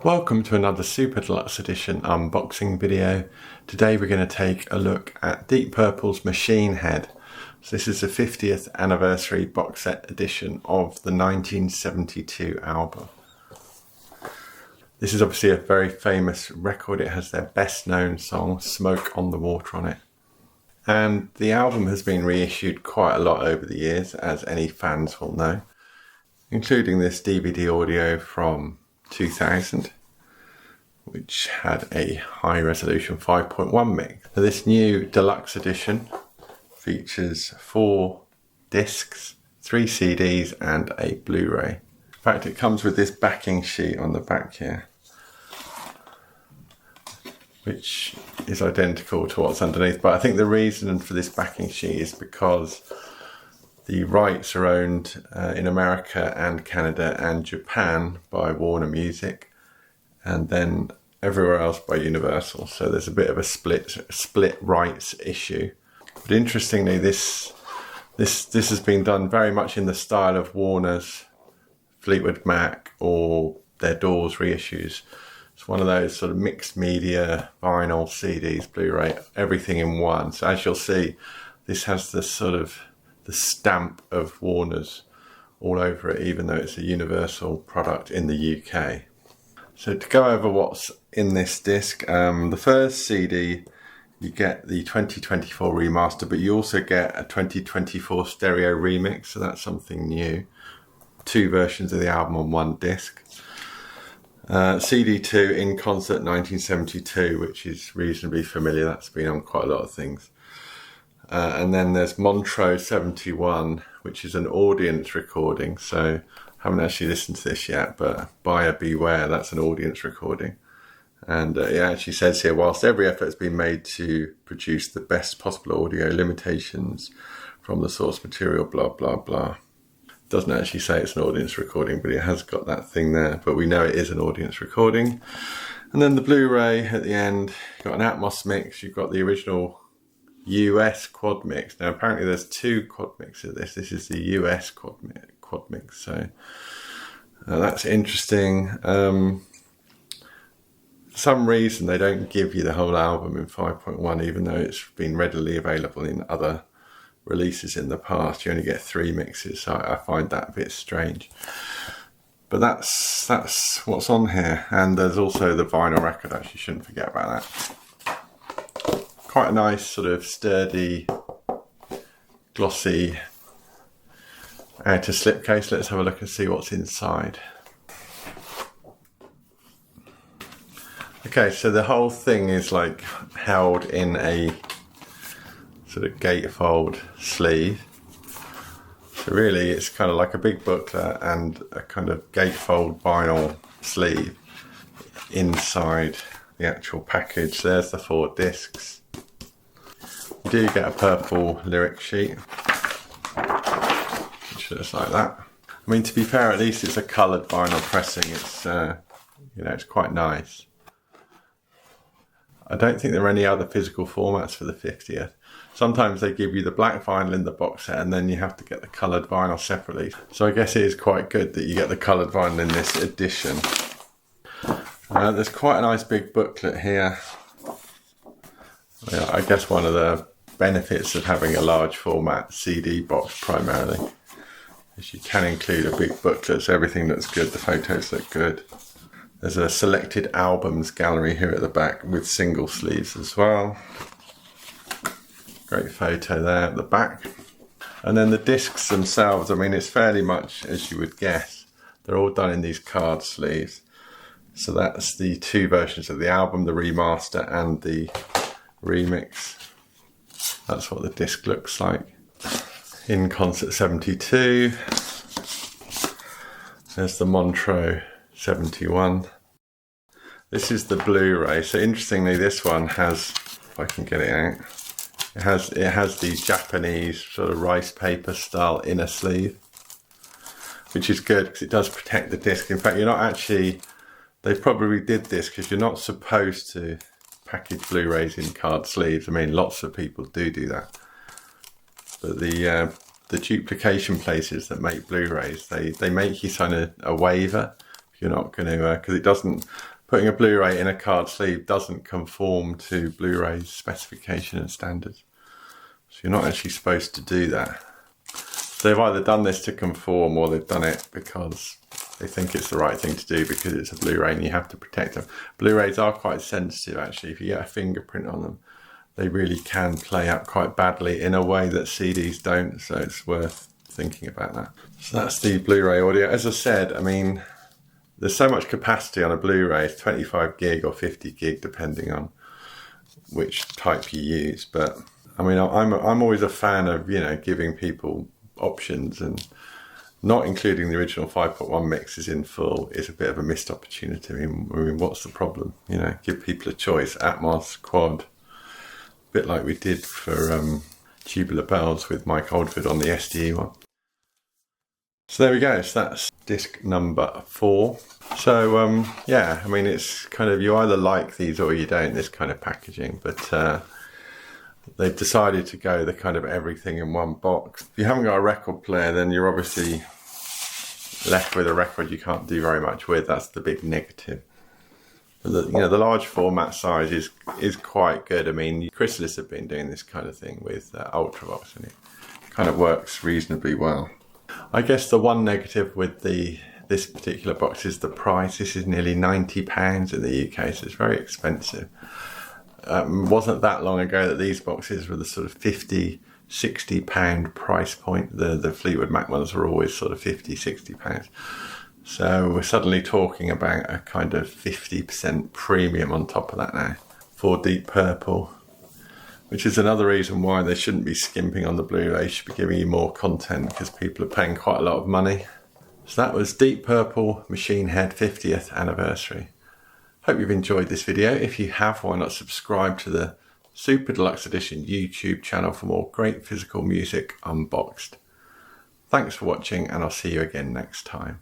Welcome to another Super Deluxe Edition unboxing video. Today we're going to take a look at Deep Purple's Machine Head. So this is the 50th anniversary box set edition of the 1972 album. This is obviously a very famous record. It has their best known song, Smoke on the Water, on it. And the album has been reissued quite a lot over the years, as any fans will know, including this DVD audio from 2000, which had a high resolution 5.1 mix. Now, this new deluxe edition features 4 discs, 3 CDs and a Blu-ray. In fact, it comes with this backing sheet on the back here, which is identical to what's underneath, but I think the reason for this backing sheet is because the rights are owned in America and Canada and Japan by Warner Music, and then everywhere else by Universal. So there's a bit of a split rights issue. But interestingly, this has been done very much in the style of Warner's Fleetwood Mac or their Doors reissues. It's one of those sort of mixed media, vinyl, CDs, Blu-ray, everything in one. So as you'll see, this has this sort of the stamp of Warner's all over it, even though it's a Universal product in the UK. So to go over what's in this disc, the first CD, you get the 2024 remaster, but you also get a 2024 stereo remix, so that's something new. 2 versions of the album on 1 disc. CD2 In Concert 1972, which is reasonably familiar, that's been on quite a lot of things. And then there's Montreux 71, which is an audience recording, so I haven't actually listened to this yet, but buyer beware, that's an audience recording. And it actually says here, whilst every effort has been made to produce the best possible audio, limitations from the source material, blah, blah, blah. It doesn't actually say it's an audience recording, but it has got that thing there, but we know it is an audience recording. And then the Blu-ray at the end, you've got an Atmos mix, you've got the original US quad mix. Now apparently there's 2 quad mixes of this. This is the US quad mix, so that's interesting. For some reason they don't give you the whole album in 5.1, even though it's been readily available in other releases in the past. You only get 3 mixes, so I find that a bit strange. But that's what's on here. And there's also the vinyl record, actually, shouldn't forget about that. Quite a nice sort of sturdy, glossy outer slipcase. Let's have a look and see what's inside. Okay, so the whole thing is like held in a sort of gatefold sleeve. So really it's kind of like a big booklet and a kind of gatefold vinyl sleeve inside the actual package. There's the 4 discs. You do get a purple lyric sheet, which looks like that. I mean, to be fair, at least it's a coloured vinyl pressing. It's it's quite nice. I don't think there are any other physical formats for the 50th. Sometimes they give you the black vinyl in the box set and then you have to get the coloured vinyl separately. So I guess it is quite good that you get the coloured vinyl in this edition. There's quite a nice big booklet here. I guess one of the benefits of having a large format CD box primarily is you can include a big booklet, so everything looks good, the photos look good. There's a selected albums gallery here at the back with single sleeves as well. Great photo there at the back. And then the discs themselves, I mean, it's fairly much as you would guess. They're all done in these card sleeves. So that's the 2 versions of the album, the remaster and the remix. That's what the disc looks like. In Concert 72. There's the Montreux 71. This is the Blu-ray. So interestingly, this one has, if I can get it out, it has the Japanese sort of rice paper style inner sleeve, which is good because it does protect the disc. In fact, you're not actually, they probably did this because you're not supposed to package Blu-rays in card sleeves. I mean, lots of people do that. But the duplication places that make Blu-rays, they make you sign a waiver You're not going to, because it doesn't, putting a Blu-ray in a card sleeve doesn't conform to Blu-ray's specification and standards. So you're not actually supposed to do that. So they've either done this to conform, or they've done it because they think it's the right thing to do because it's a Blu-ray and you have to protect them. Blu-rays are quite sensitive actually. If you get a fingerprint on them, they really can play up quite badly in a way that CDs don't, so it's worth thinking about that. So that's the Blu-ray audio. As I said, I mean, there's so much capacity on a Blu-ray, it's 25 gig or 50 gig depending on which type you use. But I mean, I'm always a fan of, you know, giving people options, and not including the original 5.1 mixes in full is a bit of a missed opportunity. I mean, what's the problem? You know, give people a choice, Atmos, Quad, a bit like we did for Tubular Bells with Mike Oldford on the SDE one. So there we go, so that's disc number 4. So yeah, I mean, it's kind of, you either like these or you don't, this kind of packaging, but they've decided to go the kind of everything in one box. If you haven't got a record player, then you're obviously left with a record you can't do very much with. That's the big negative. But you know, the large format size is quite good. I mean, Chrysalis have been doing this kind of thing with Ultravox, and it kind of works reasonably well. I guess the one negative with this particular box is the price. This is nearly £90 in the UK, so it's very expensive. Wasn't that long ago that these boxes were the sort of £50–60 price point. The Fleetwood Mac ones were always sort of £50–60. So we're suddenly talking about a kind of 50% premium on top of that now for Deep Purple, which is another reason why they shouldn't be skimping on the Blu-ray. They should be giving you more content because people are paying quite a lot of money. So that was Deep Purple Machine Head 50th anniversary. Hope you've enjoyed this video. If you have, why not subscribe to the Super Deluxe Edition YouTube channel for more great physical music unboxed. Thanks for watching, and I'll see you again next time.